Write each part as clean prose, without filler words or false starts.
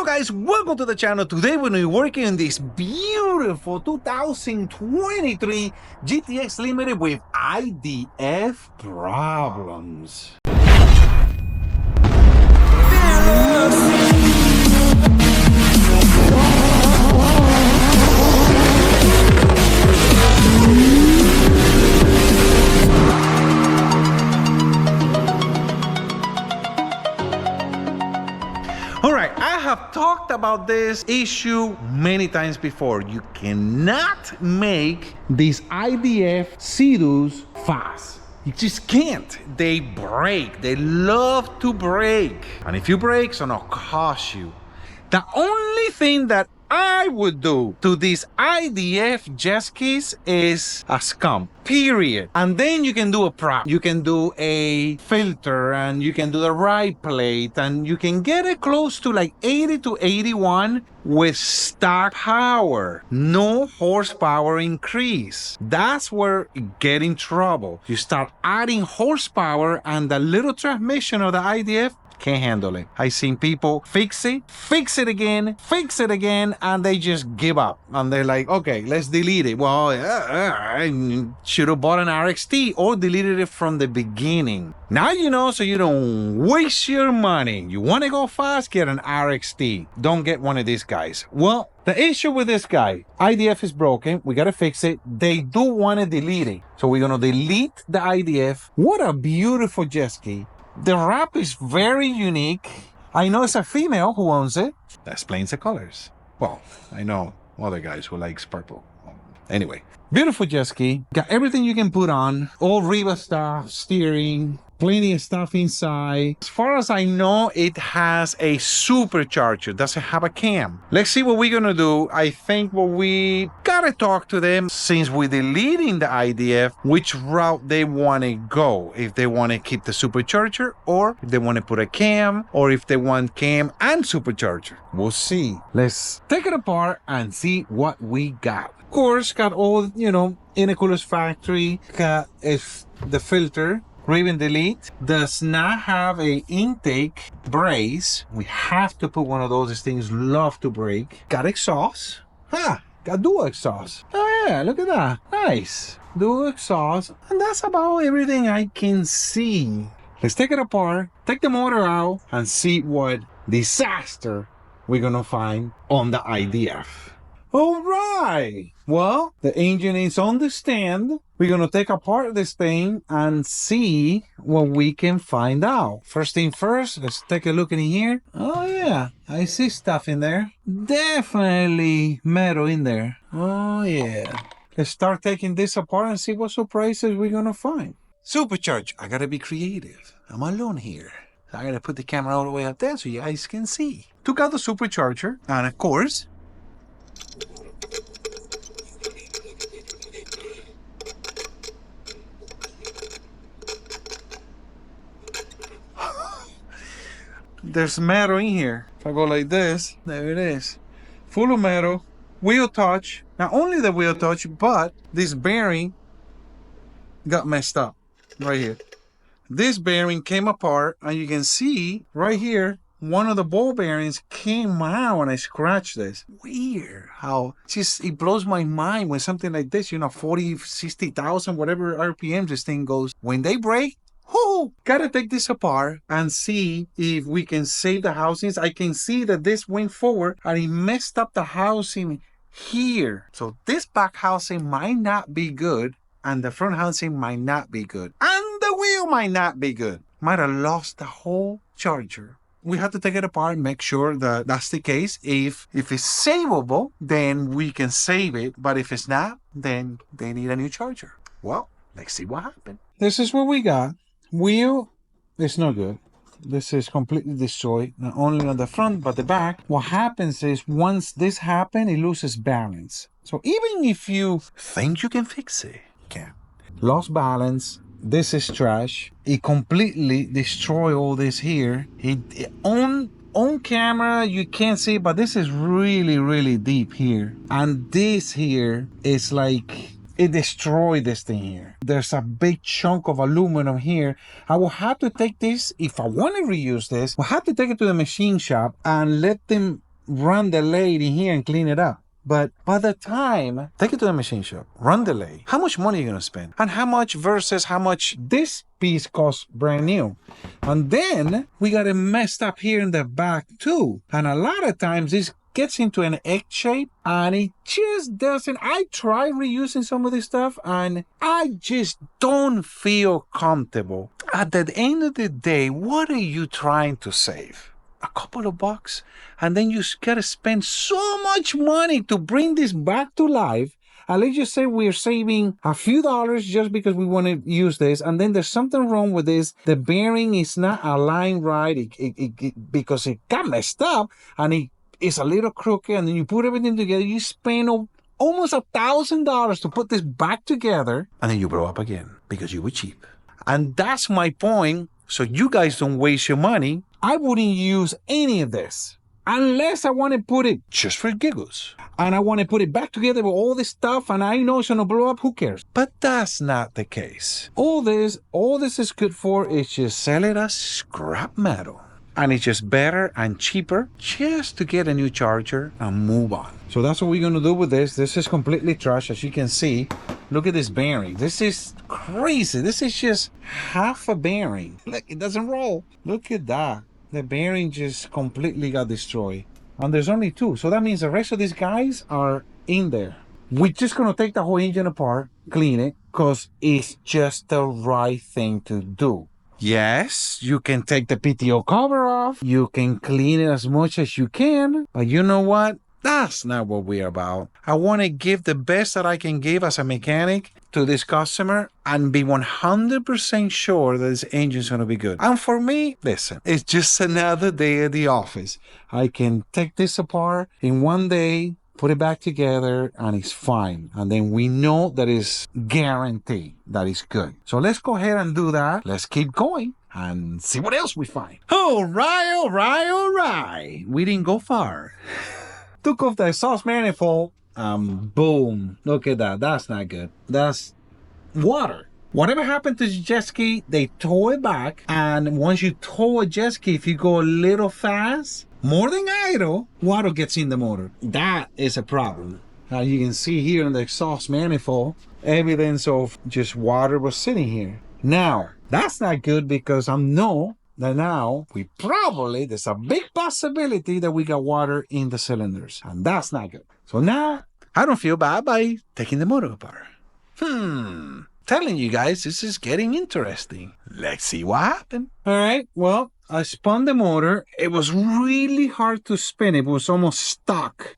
Hello guys, welcome to the channel. Today we're going to be working on this beautiful 2023 GTX Limited with iDF problems. Alright, I have talked about this issue many times before. You cannot make these iDF Sea-Doos fast. You just can't. They break. They love to break. And if you break, it's gonna cost you. The only thing that I would do to these iDF jet skis is a scum, period. And then you can do a prop. You can do a filter and you can do the right plate and you can get it close to like 80 to 81 with stock power. No horsepower increase. That's where you get in trouble. You start adding horsepower and the little transmission of the iDF can't handle it. I've seen people fix it again, and they just give up. And they're like, okay, let's delete it. Well, I should have bought an RXT or deleted it from the beginning. Now you know, so you don't waste your money. You want to go fast, get an RXT. Don't get one of these guys. Well, the issue with this guy, iDF is broken. We got to fix it. They do want to delete it. So we're going to delete the iDF. What a beautiful jet ski. The wrap is very unique. I know it's a female who owns it. That explains the colors. Well, I know other guys who likes purple. Anyway, beautiful jet ski. Got everything you can put on. All Riva stuff, steering, plenty of stuff inside. As far as I know, it has a supercharger. Doesn't have a cam. Let's see what we're gonna do. I think what we gotta talk to them, since we're deleting the iDF, which route they want to go. If they want to keep the supercharger, or if they want to put a cam, or if they want cam and supercharger. We'll see. Let's take it apart and see what we got. Of course, got all, you know, Intercooler's factory. Got the filter. Ribbon delete. Does not have a intake brace. We have to put one of those. These things love to break. Got exhaust. Got dual exhaust. Oh yeah, look at that. Nice. Dual exhaust. And that's about everything I can see. Let's take it apart, take the motor out, and see what disaster we're gonna find on the iDF. All right. Well, the engine is on the stand. We're going to take apart this thing and see what we can find out. First thing first, let's take a look in here. Oh, yeah. I see stuff in there. Definitely metal in there. Oh, yeah. Let's start taking this apart and see what surprises we're going to find. Supercharge. I got to be creative. I'm alone here. I got to put the camera all the way up there so you guys can see. Took out the supercharger. And, of course, there's metal in here. If I go like this, there it is. Full of metal. Wheel touch. Not only the wheel touch, but this bearing got messed up right here. This bearing came apart, and you can see right here, one of the ball bearings came out when I scratched this. Weird how it blows my mind when something like this, you know, 40, 60,000, whatever RPMs this thing goes. When they break, gotta take this apart and see if we can save the housings. I can see that this went forward and it messed up the housing here. So this back housing might not be good, and the front housing might not be good, and the wheel might not be good. Might have lost the whole charger. We have to take it apart and make sure that that's the case. If it's savable, then we can save it. But if it's not, then they need a new charger. Well, let's see what happened. This is what we got. Wheel is no good. This is completely destroyed, not only on the front but the back. What happens is once this happens, it loses balance. So even if you think you can fix it, you can't. Lost balance. This is trash. It completely destroyed all this here. On camera you can't see, but this is really deep here, and this here is like it destroyed this thing here. There's a big chunk of aluminum here. I will have to take this, if I want to reuse this, I'll have to take it to the machine shop and let them run the lathe in here and clean it up. But by the time, take it to the machine shop, run the lathe, how much money are you gonna spend? And how much versus how much this piece costs brand new? And then we got it messed up here in the back too. And a lot of times this gets into an egg shape and it just doesn't. I try reusing some of this stuff and I just don't feel comfortable. At the end of the day, what are you trying to save? A couple of bucks, and then you gotta spend so much money to bring this back to life. And let's just say we're saving a few dollars just because we want to use this, and then there's something wrong with this. The bearing is not aligned right because it got messed up and it's a little crooked, and then you put everything together, you spend almost $1,000 to put this back together, and then you blow up again because you were cheap. And that's my point. So you guys don't waste your money. I wouldn't use any of this unless I want to put it just for giggles. And I want to put it back together with all this stuff and I know it's going to blow up, who cares? But that's not the case. All this is good for is just sell it as scrap metal. And it's just better and cheaper just to get a new charger and move on. So that's what we're going to do with this. This is completely trash, as you can see. Look at this bearing. This is crazy. This is just half a bearing. Look, it doesn't roll. Look at that. The bearing just completely got destroyed. And there's only two. So that means the rest of these guys are in there. We're just going to take the whole engine apart, clean it, because it's just the right thing to do. Yes, you can take the PTO cover off. You can clean it as much as you can. But you know what? That's not what we're about. I want to give the best that I can give as a mechanic to this customer and be 100% sure that this engine's going to be good. And for me, listen, it's just another day at the office. I can take this apart in one day, put it back together, and it's fine. And then we know that it's guaranteed that it's good. So let's go ahead and do that. Let's keep going and see what else we find. All right. We didn't go far. Took off the exhaust manifold, boom. Look at that. That's not good. That's water. Whatever happened to the jet ski, they tow it back. And once you tow a jet ski, if you go a little fast, more than idle, water gets in the motor. That is a problem. Now you can see here in the exhaust manifold, evidence of just water was sitting here. Now, that's not good because I know that now there's a big possibility that we got water in the cylinders. And that's not good. So now, I don't feel bad by taking the motor apart. Telling you guys, this is getting interesting. Let's see what happened. All right, well, I spun the motor. It was really hard to spin. It was almost stuck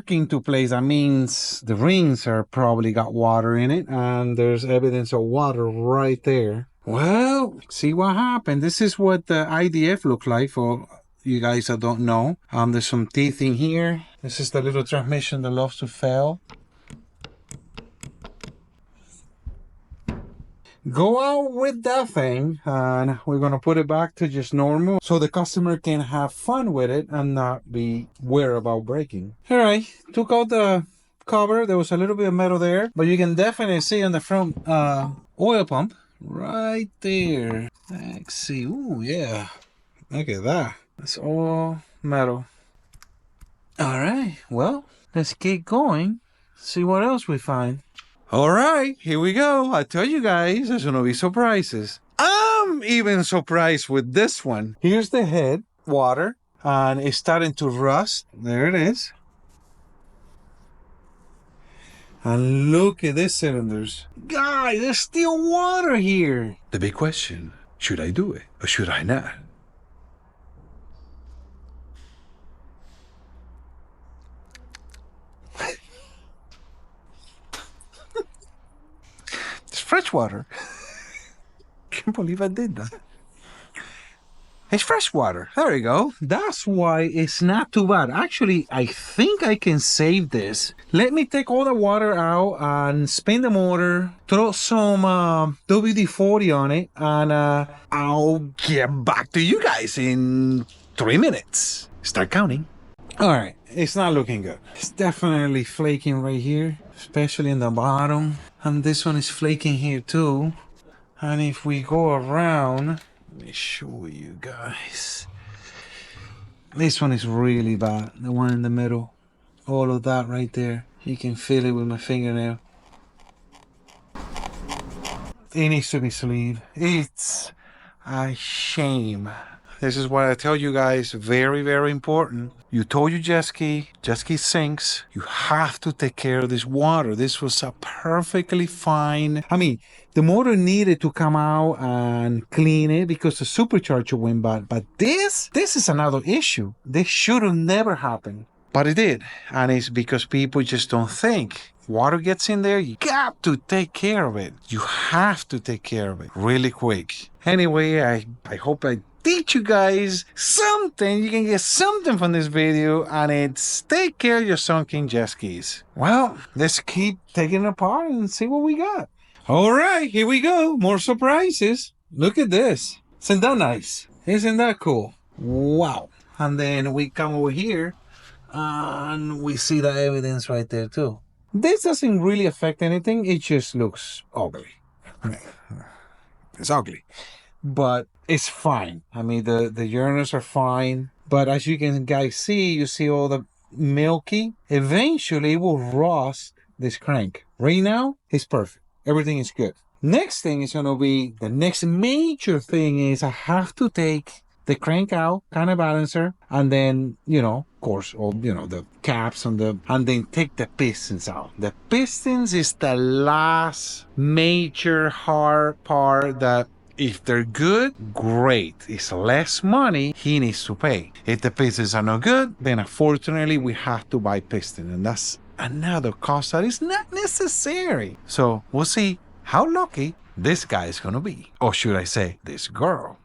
into place. That means the rings are probably got water in it, and there's evidence of water right there. Well, see what happened. This is what the iDF looked like for you guys that don't know. There's some teeth in here. This is the little transmission that loves to fail. Go out with that thing and we're going to put it back to just normal so the customer can have fun with it and not be worried about breaking. All right, took out the cover. There was a little bit of metal there, but you can definitely see on the front oil pump right there. Let's see. Ooh, yeah. Look at that. It's all metal. All right, well, let's keep going. See what else we find. All right, here we go. I tell you guys, there's gonna be surprises. I'm even surprised with this one. Here's the head, water, and it's starting to rust. There it is. And look at these cylinders. Guys, there's still water here. The big question, should I do it or should I not? It's fresh water. Can't believe I did that. It's fresh water. There you go. That's why it's not too bad. Actually, I think I can save this. Let me take all the water out and spin the motor, throw some WD-40 on it, and I'll get back to you guys in 3 minutes. Start counting. All right, it's not looking good. It's definitely flaking right here, especially in the bottom. And this one is flaking here too. And if we go around, let me show you guys. This one is really bad. The one in the middle. All of that right there. You can feel it with my fingernail. It needs to be sleeved. It's a shame. This is what I tell you guys, very, very important. You tow your jet ski sinks. You have to take care of this water. This was a perfectly fine. I mean, the motor needed to come out and clean it because the supercharger went bad. But this is another issue. This should have never happened. But it did. And it's because people just don't think. Water gets in there, you got to take care of it. You have to take care of it really quick. Anyway, I hope I teach you guys something. You can get something from this video, and it's take care of your sunken jet skis. Well, let's keep taking it apart and see what we got. All right, here we go. More surprises. Look at this. Isn't that nice? Isn't that cool? Wow. And then we come over here and we see the evidence right there too. This doesn't really affect anything. It just looks ugly. It's ugly, but it's fine. I mean, the urinals are fine, but as you can guys see, you see all the milky. Eventually it will rust this crank. Right now, it's perfect. Everything is good. Next thing is gonna be, the next major thing is I have to take the crank out, counterbalancer, and then, you know, of course, all, you know, the caps and then take the pistons out. The pistons is the last major hard part that if they're good, great. It's less money he needs to pay. If the pistons are not good, then unfortunately we have to buy piston, and that's another cost that is not necessary. So we'll see how lucky this guy is gonna be. Or should I say, this girl.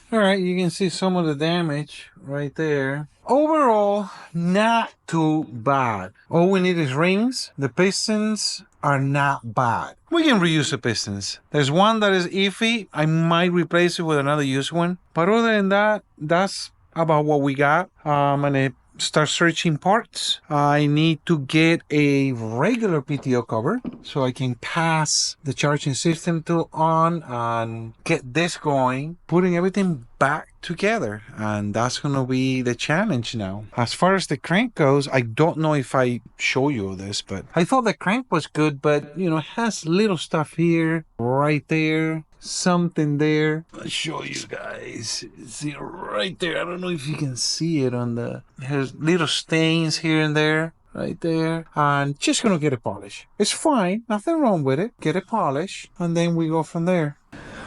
All right, you can see some of the damage right there. Overall, not too bad. All we need is rings. The pistons are not bad. We can reuse the pistons. There's one that is iffy. I might replace it with another used one. But other than that, that's about what we got. And it start searching parts. I need to get a regular PTO cover so I can pass the charging system to on and get this going, putting everything back together, and that's gonna be the challenge now. As far as the crank goes, I don't know if I show you this, but I thought the crank was good, but you know, it has little stuff here, right there, something there. I'll show you guys. See right there. I don't know if you can see it on the, there's little stains here and there, right there. And just gonna get it polished. It's fine, nothing wrong with it. Get it polished, and then we go from there.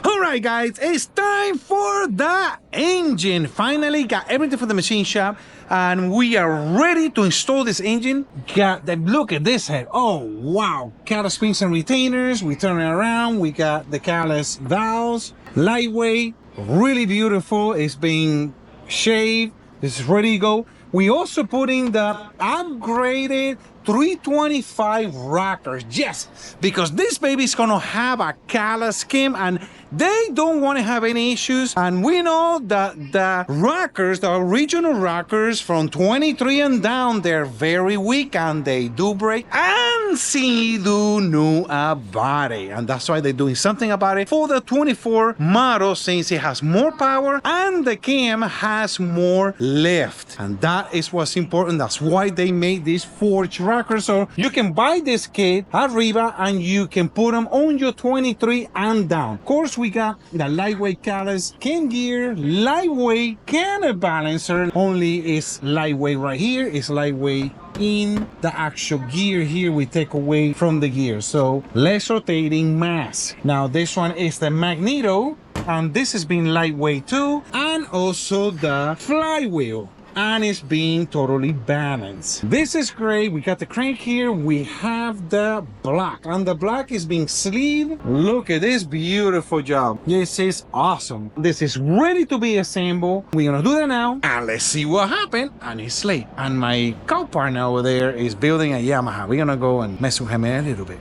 Alright guys, it's time for the engine. Finally got everything from the machine shop, and we are ready to install this engine. Got the, look at this head. Oh wow, Calas springs and retainers. We turn it around. We got the Calas valves, lightweight, really beautiful. It's being shaved. It's ready to go. We also put in the upgraded 325 rockers. Yes, because this baby is gonna have a Calas Cam, and they don't want to have any issues. And we know that the rockers, the original rockers from 23 and down, they're very weak and they do break. And Sea-Doo knew about it, and that's why they're doing something about it for the 24 model, since it has more power and the cam has more lift. And that is what's important. That's why they made these forged rockers. So you can buy this kit at Riva and you can put them on your 23 and down. Of course, we got the lightweight Calas cam gear, lightweight counterbalancer. Only is lightweight right here. It's lightweight in the actual gear here. We take away from the gear, so less rotating mass. Now this one is the magneto, and this has been lightweight too, and also the flywheel, and it's being totally balanced. This is great. We got the crank here. We have the block, and the block is being sleeved. Look at this beautiful job. This is awesome. This is ready to be assembled. We're gonna do that now, and let's see what happened. And it's late, and my co-partner over there is building a Yamaha. We're gonna go and mess with him a little bit.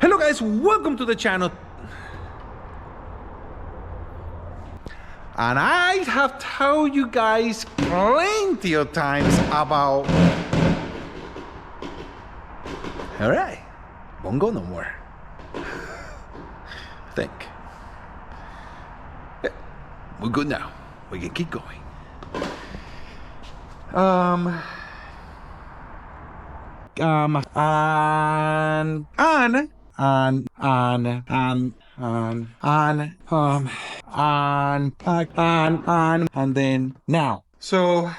Hello guys, welcome to the channel. And I have told you guys plenty of times about... All right, won't go no more. I think. Yeah, we're good now. We can keep going. And then now. So